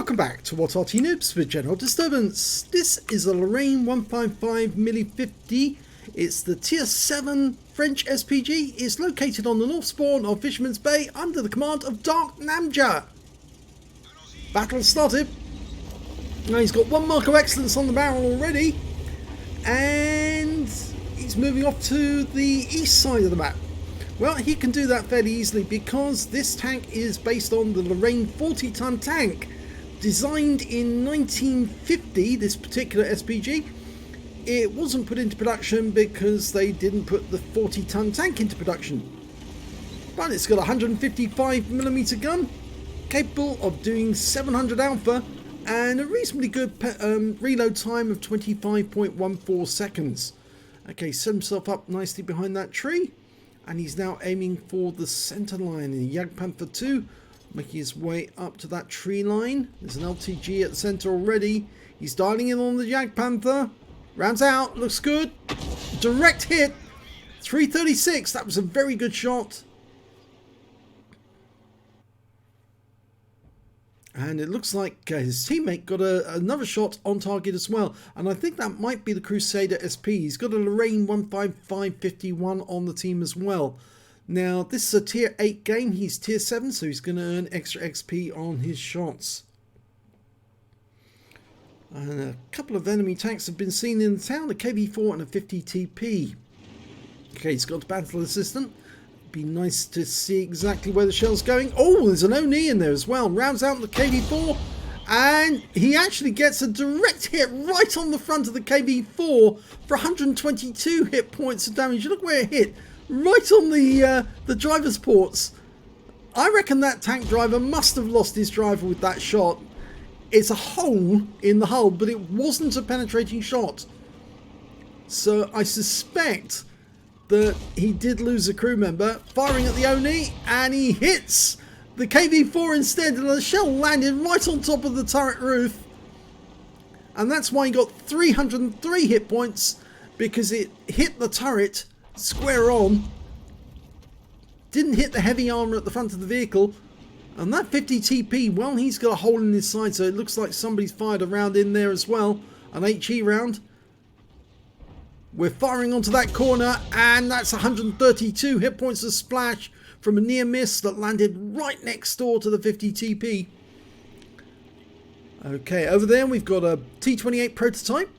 Welcome back to What Arty Noobs with General Disturbance. This is a Lorraine 155mm50. It's the Tier 7 French SPG. It's located on the north spawn of Fisherman's Bay under the command of Darknamja. Battle started. Now he's got one mark of excellence on the barrel already. And he's moving off to the east side of the map. Well, he can do that fairly easily because this tank is based on the Lorraine 40-ton tank. Designed in 1950, this particular SPG, it wasn't put into production because they didn't put the 40-ton tank into production. But it's got a 155mm gun, capable of doing 700 alpha, and a reasonably good reload time of 25.14 seconds. Okay, set himself up nicely behind that tree, and he's now aiming for the center line in the Jagdpanther 2. Making his way up to that tree line. There's an LTG at the center already. He's dialing in on the Jagdpanther. Rounds out. Looks good. Direct hit. 336. That was a very good shot. And it looks like his teammate got another shot on target as well. And I think that might be the Crusader SP. He's got a Lorraine 15551 on the team as well. Now, this is a Tier 8 game. He's Tier 7, so he's going to earn extra XP on his shots. And a couple of enemy tanks have been seen in the town, a KV-4 and a 50 TP. Okay, he's got a battle assistant. Be nice to see exactly where the shell's going. Oh, there's an ONI in there as well. Rounds out the KV-4, and he actually gets a direct hit right on the front of the KV-4 for 122 hit points of damage. Look where it hit. Right on the driver's ports. I reckon that tank driver must have lost his driver with that shot. It's a hole in the hull, but it wasn't a penetrating shot. So I suspect that he did lose a crew member. Firing at the ONI, and he hits the KV-4 instead, and the shell landed right on top of the turret roof. And that's why he got 303 hit points, because it hit the turret square on, didn't hit the heavy armor at the front of the vehicle. And that 50 TP, well, he's got a hole in his side, so it looks like somebody's fired a round in there as well, an HE round. We're firing onto that corner, and that's 132 hit points of splash from a near miss that landed right next door to the 50 TP. Okay, over there we've got a T-28 prototype.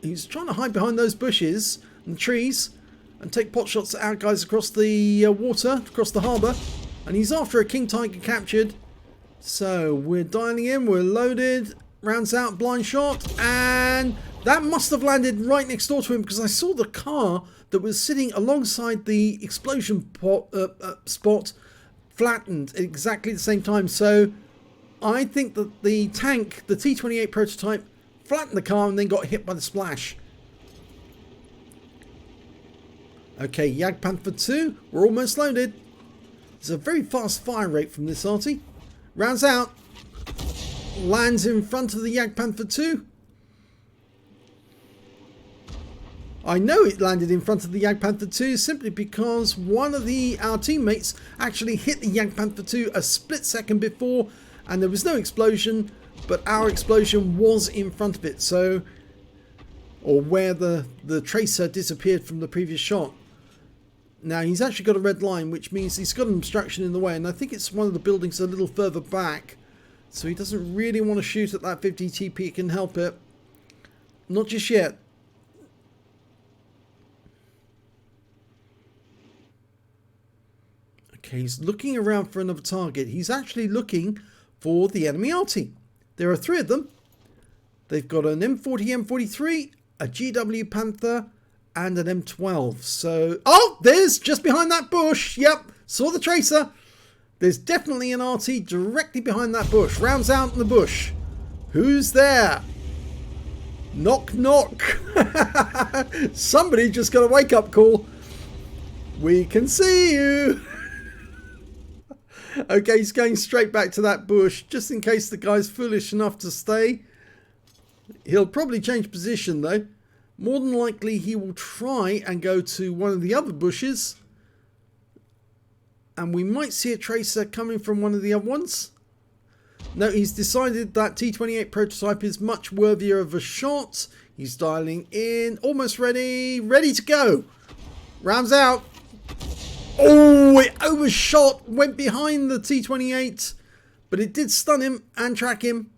He's trying to hide behind those bushes and trees and take pot shots at our guys across the water, across the harbour. And he's after a King Tiger captured. So we're dialing in, we're loaded. Rounds out, blind shot. And that must have landed right next door to him, because I saw the car that was sitting alongside the explosion spot flattened at exactly the same time. So I think that the tank, the T-28 prototype, flattened the car and then got hit by the splash. Okay, Jagdpanther 2, we're almost loaded. There's a very fast fire rate from this Arty. Rounds out. Lands in front of the Jagdpanther 2. I know it landed in front of the Jagdpanther 2 simply because one of our teammates actually hit the Jagdpanther 2 a split second before, and there was no explosion, but our explosion was in front of it. So, or where the tracer disappeared from the previous shot. Now he's actually got a red line, which means he's got an obstruction in the way, and I think it's one of the buildings a little further back, so he doesn't really want to shoot at that 50 TP. It can help it. Not just yet. Okay, he's looking around for another target. He's actually looking for the enemy Arty. There are 3 of them. They've got an M40, M43, a GW Panther, and an M12. So, oh, there's just behind that bush. Yep, saw the tracer. There's definitely an Arty directly behind that bush. Rounds out in the bush. Who's there? Knock, knock. Somebody just got a wake-up call. We can see you. Okay, he's going straight back to that bush, just in case the guy's foolish enough to stay. He'll probably change position, though. More than likely, he will try and go to one of the other bushes. And we might see a tracer coming from one of the other ones. No, he's decided that T28 prototype is much worthier of a shot. He's dialing in, almost ready, ready to go. Rounds out. Oh, it overshot, went behind the T28, but it did stun him and track him.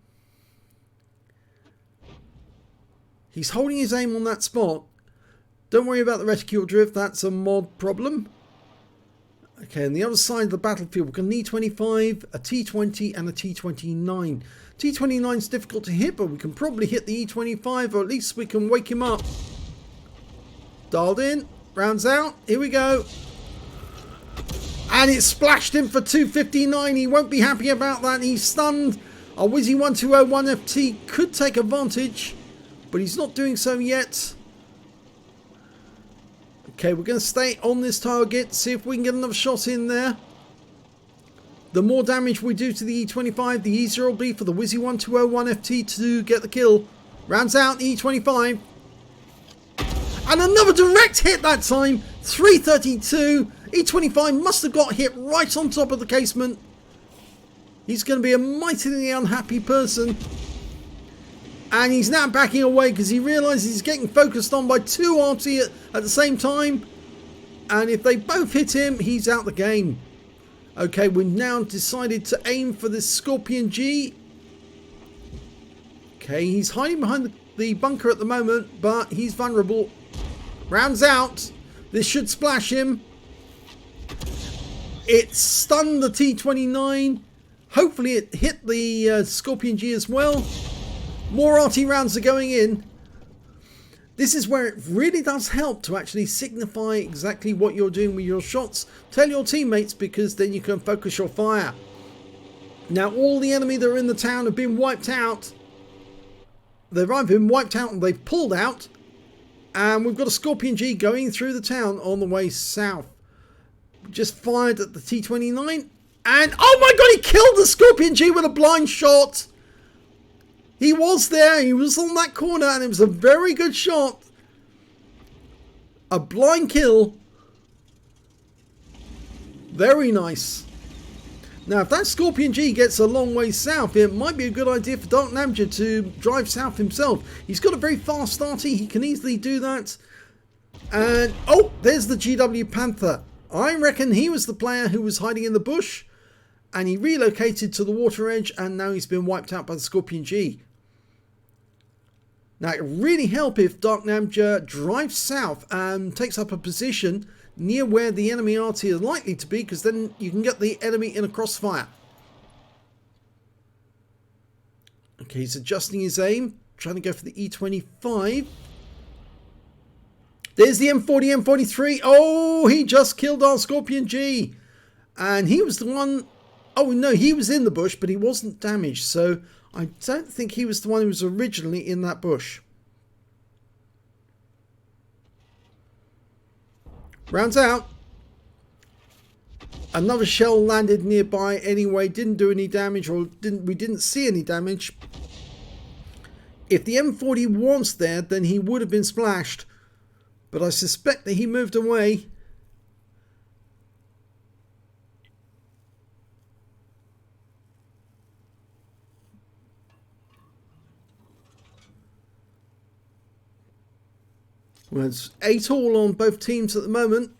He's holding his aim on that spot. Don't worry about the reticule drift, that's a mod problem. Okay, on the other side of the battlefield, we've got an E25, a T20 and a T29. T29 is difficult to hit, but we can probably hit the E25, or at least we can wake him up. Dialed in, rounds out, here we go. And it splashed him for 259. He won't be happy about that. He's stunned. Our Wizzy 1201 FT could take advantage, but he's not doing so yet. Okay, we're going to stay on this target, see if we can get another shot in there. The more damage we do to the E25, the easier it'll be for the Wizzy 1201 FT to get the kill. Rounds out, E25. And another direct hit that time. 332. E25 must have got hit right on top of the casement. He's going to be a mightily unhappy person. And he's now backing away because he realises he's getting focused on by two Arty at the same time. And if they both hit him, he's out the game. Okay, we've now decided to aim for this Scorpion G. Okay, he's hiding behind the bunker at the moment, but he's vulnerable. Rounds out. This should splash him. It stunned the T29. Hopefully it hit the Scorpion G as well. More Arty rounds are going in. This is where it really does help to actually signify exactly what you're doing with your shots. Tell your teammates, because then you can focus your fire. Now all the enemy that are in the town have been wiped out. They've either been wiped out or they've pulled out. And we've got a Scorpion G going through the town on the way south. Just fired at the T29. And oh my god, he killed the Scorpion G with a blind shot. He was there, he was on that corner, and it was a very good shot. A blind kill. Very nice. Now, if that Scorpion G gets a long way south, it might be a good idea for Darknamja to drive south himself. He's got a very fast Arty, he can easily do that. And, oh, there's the GW Panther. I reckon he was the player who was hiding in the bush, and he relocated to the water edge, and now he's been wiped out by the Scorpion G. Now, it would really help if Darknamja drives south and takes up a position near where the enemy Arty is likely to be, because then you can get the enemy in a crossfire. Okay, he's adjusting his aim, trying to go for the E25. There's the M40, M43. Oh, he just killed our Scorpion G. And he was the one... Oh, no, he was in the bush, but he wasn't damaged. So I don't think he was the one who was originally in that bush. Rounds out. Another shell landed nearby anyway. Didn't do any damage, or we didn't see any damage. If the M40 was there, then he would have been splashed. But I suspect that he moved away. Well, it's 8 all on both teams at the moment.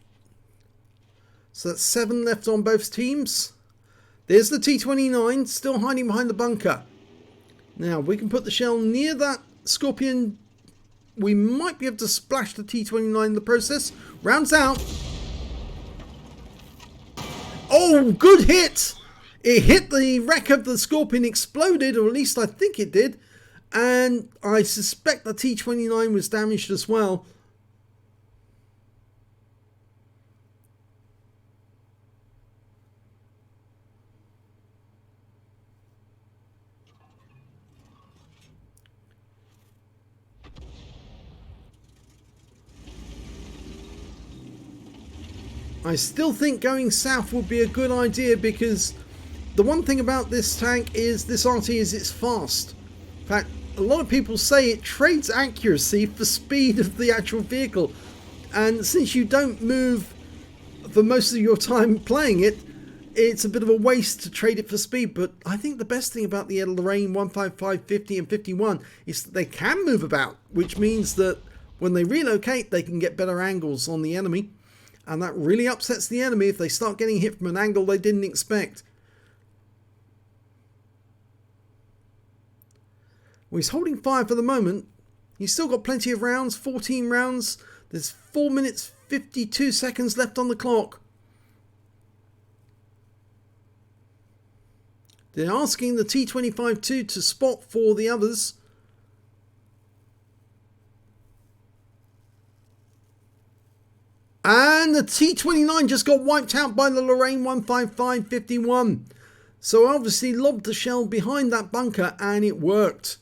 So that's 7 left on both teams. There's the T29 still hiding behind the bunker. Now we can put the shell near that Scorpion. We might be able to splash the T29 in the process. Rounds out. Oh, good hit. It hit the wreck of the Scorpion, exploded, or at least I think it did. And I suspect the T29 was damaged as well. I still think going south would be a good idea, because the one thing about this tank is this Arty is it's fast. In fact, a lot of people say it trades accuracy for speed of the actual vehicle, and since you don't move for most of your time playing it, it's a bit of a waste to trade it for speed. But I think the best thing about the Lorraine 155, 50 and 51 is that they can move about, which means that when they relocate, they can get better angles on the enemy. And that really upsets the enemy if they start getting hit from an angle they didn't expect. Well, he's holding fire for the moment. He's still got plenty of rounds, 14 rounds. There's 4 minutes, 52 seconds left on the clock. They're asking the T25-2 to spot for the others. And the T29 just got wiped out by the Lorraine 155-51. So obviously lobbed the shell behind that bunker and it worked.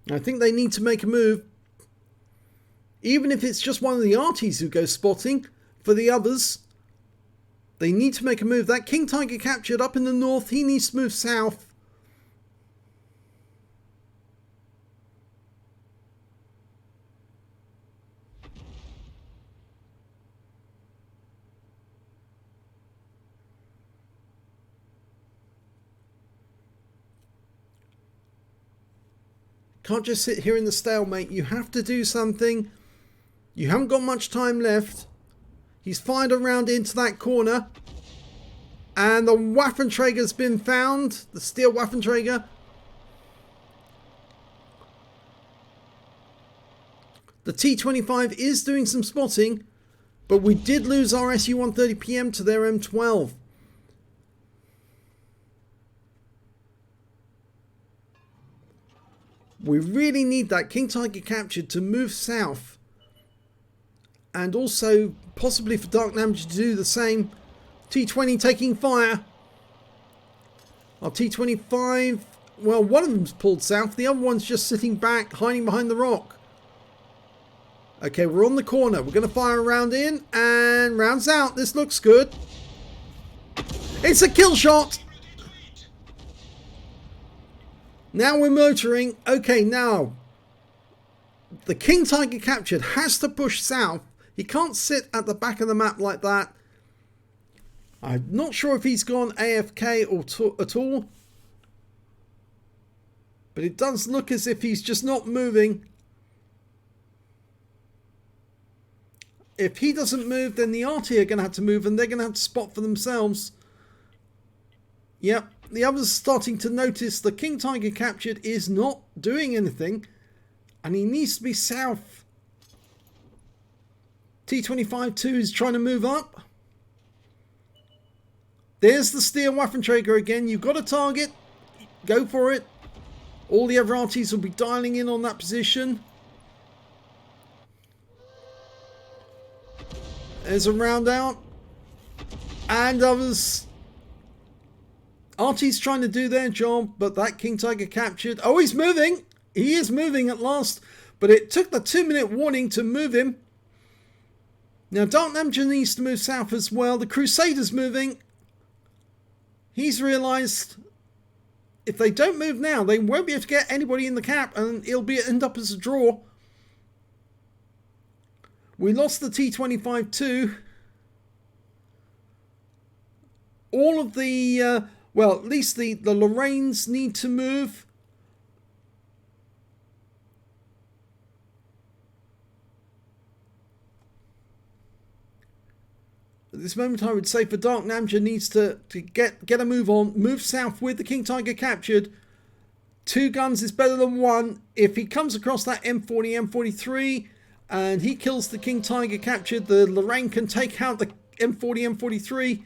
I think they need to make a move. Even if it's just one of the Artys who goes spotting for the others. They need to make a move. That King Tiger captured up in the north. He needs to move south. Can't just sit here in the stalemate. You have to do something. You haven't got much time left. He's fired a round into that corner. And the Waffenträger's been found. The steel Waffenträger. The T25 is doing some spotting. But we did lose our SU-130PM to their M12. We really need that King Tiger captured to move south. And also possibly for Darknamja to do the same. T20 taking fire. Our T25, well, one of them's pulled south. The other one's just sitting back, hiding behind the rock. Okay, we're on the corner. We're going to fire a round in and rounds out. This looks good. It's a kill shot. Now we're motoring. Okay, now the King Tiger captured has to push south. He can't sit at the back of the map like that. I'm not sure if he's gone AFK or at all. But it does look as if he's just not moving. If he doesn't move, then the Arty are going to have to move and they're going to have to spot for themselves. Yep, the others starting to notice the King Tiger captured is not doing anything. And he needs to be south. T25-2 is trying to move up. There's the steel Waffenträger again. You've got a target. Go for it. All the other Artys will be dialing in on that position. There's a round out. And others. Arty's trying to do their job, but that King Tiger captured. Oh, he's moving. He is moving at last. But it took the 2-minute warning to move him. Now, Darknamja needs to move south as well. The Crusader's moving. He's realised if they don't move now, they won't be able to get anybody in the cap and it'll end up as a draw. We lost the T25 too. All of the, well, at least the Lorraines need to move. At this moment, I would say for Darknamja needs to get a move on. Move south with the King Tiger captured. 2 guns is better than 1. If he comes across that M40, M43, and he kills the King Tiger captured, the Lorraine can take out the M40, M43.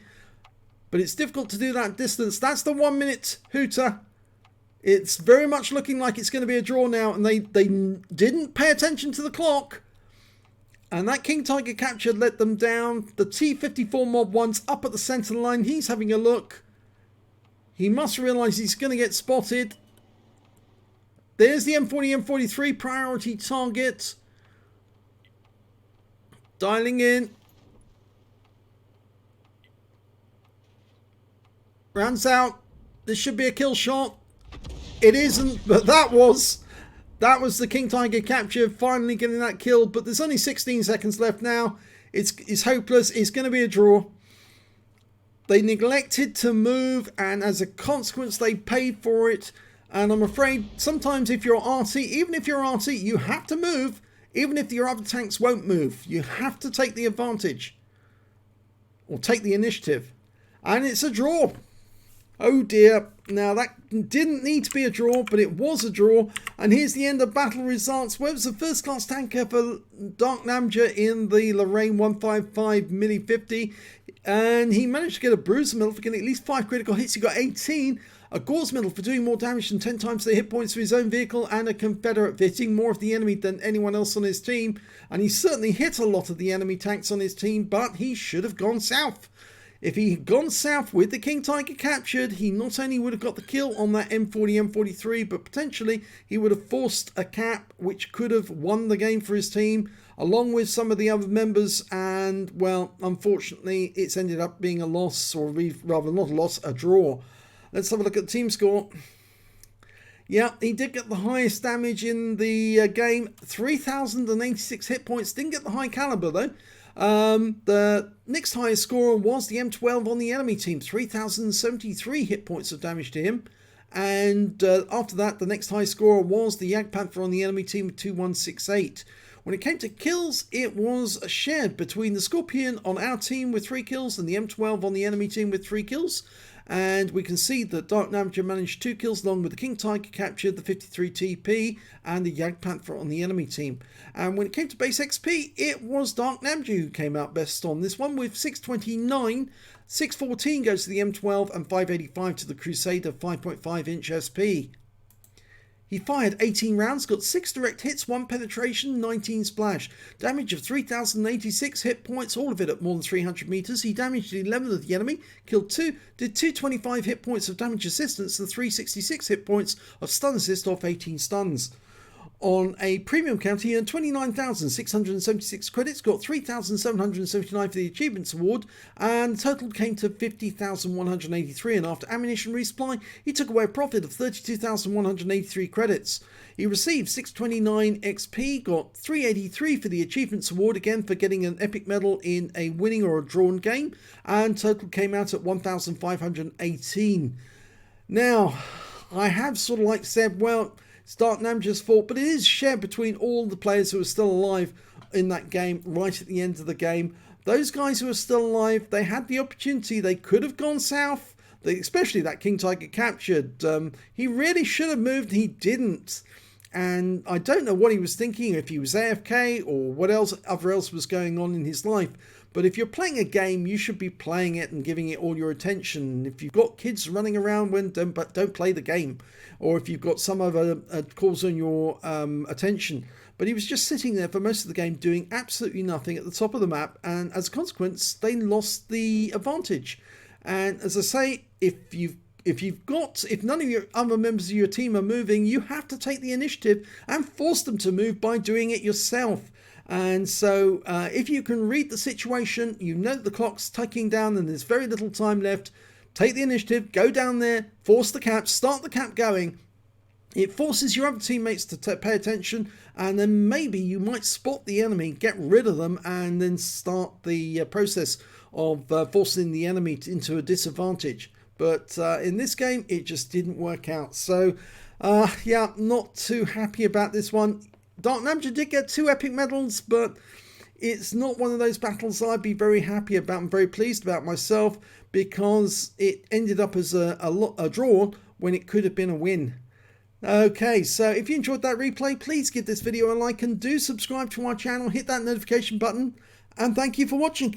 But it's difficult to do that distance. That's the 1-minute hooter. It's very much looking like it's going to be a draw now. And they didn't pay attention to the clock. And that King Tiger captured let them down. The T54 Mod 1's up at the centre line. He's having a look. He must realise he's going to get spotted. There's the M40, M43 priority target. Dialing in. Rounds out. This should be a kill shot. It isn't, but that was that was the King Tiger capture, finally getting that kill, but there's only 16 seconds left now. It's hopeless. It's going to be a draw. They neglected to move, and as a consequence they paid for it. And I'm afraid sometimes if you're Arty, even if you're Arty, you have to move, even if your other tanks won't move. You have to take the advantage, or take the initiative. And it's a draw. Oh dear. Now that didn't need to be a draw, but it was a draw. And here's the end of battle results. Where was the first class tanker for Darknamja in the Lorraine 155 Milli 50. And he managed to get a Bruiser medal for getting at least 5 critical hits. He got 18. A Gore's medal for doing more damage than 10 times the hit points for his own vehicle, and a Confederate for hitting more of the enemy than anyone else on his team. And he certainly hit a lot of the enemy tanks on his team, but he should have gone south. If he had gone south with the King Tiger captured, he not only would have got the kill on that M40, M43, but potentially he would have forced a cap which could have won the game for his team, along with some of the other members. And, well, unfortunately, it's ended up being a loss, or rather not a loss, a draw. Let's have a look at the team score. Yeah, he did get the highest damage in the game. 3,086 hit points. Didn't get the high caliber, though. The next highest scorer was the M12 on the enemy team. 3,073 hit points of damage to him. And after that, the next highest scorer was the Jagdpanther on the enemy team with 2,168. When it came to kills, it was shared between the Scorpion on our team with 3 kills and the M12 on the enemy team with 3 kills. And we can see that Darknamja managed 2 kills along with the King Tiger captured, the 53 TP, and the Jagdpanther on the enemy team. And when it came to base XP, it was Darknamja who came out best on this one with 629. 614 goes to the M12 and 585 to the Crusader 5.5 inch SP. He fired 18 rounds, got 6 direct hits, 1 penetration, 19 splash. Damage of 3,086 hit points, all of it at more than 300 meters. He damaged 11 of the enemy, killed 2, did 225 hit points of damage assistance and 366 hit points of stun assist off 18 stuns. On a premium count, he earned 29,676 credits, got 3,779 for the Achievements Award, and the total came to 50,183. And after ammunition resupply, he took away a profit of 32,183 credits. He received 629 XP, got 383 for the Achievements Award, again for getting an epic medal in a winning or a drawn game, and total came out at 1,518. Now, I have sort of like said, well, it's Darknamja's fault, but it is shared between all the players who are still alive in that game right at the end of the game. Those guys who are still alive, they had the opportunity. They could have gone south, especially that King Tiger captured. He really should have moved. He didn't. And I don't know what he was thinking, if he was AFK or what else was going on in his life. But if you're playing a game, you should be playing it and giving it all your attention. If you've got kids running around, don't play the game. Or if you've got some other cause on your attention. But he was just sitting there for most of the game doing absolutely nothing at the top of the map. And as a consequence, they lost the advantage. And as I say, if none of your other members of your team are moving, you have to take the initiative and force them to move by doing it yourself. And so if you can read the situation, you know the clock's ticking down and there's very little time left, take the initiative, go down there, force the cap, start the cap going. It forces your other teammates to pay attention, and then maybe you might spot the enemy, get rid of them, and then start the process of forcing the enemy into a disadvantage. But in this game, it just didn't work out. So, yeah, not too happy about this one. Darknamja did get 2 epic medals, but it's not one of those battles I'd be very happy about and very pleased about myself, because it ended up as a draw when it could have been a win. Okay, so if you enjoyed that replay, please give this video a like and do subscribe to our channel, hit that notification button, and thank you for watching.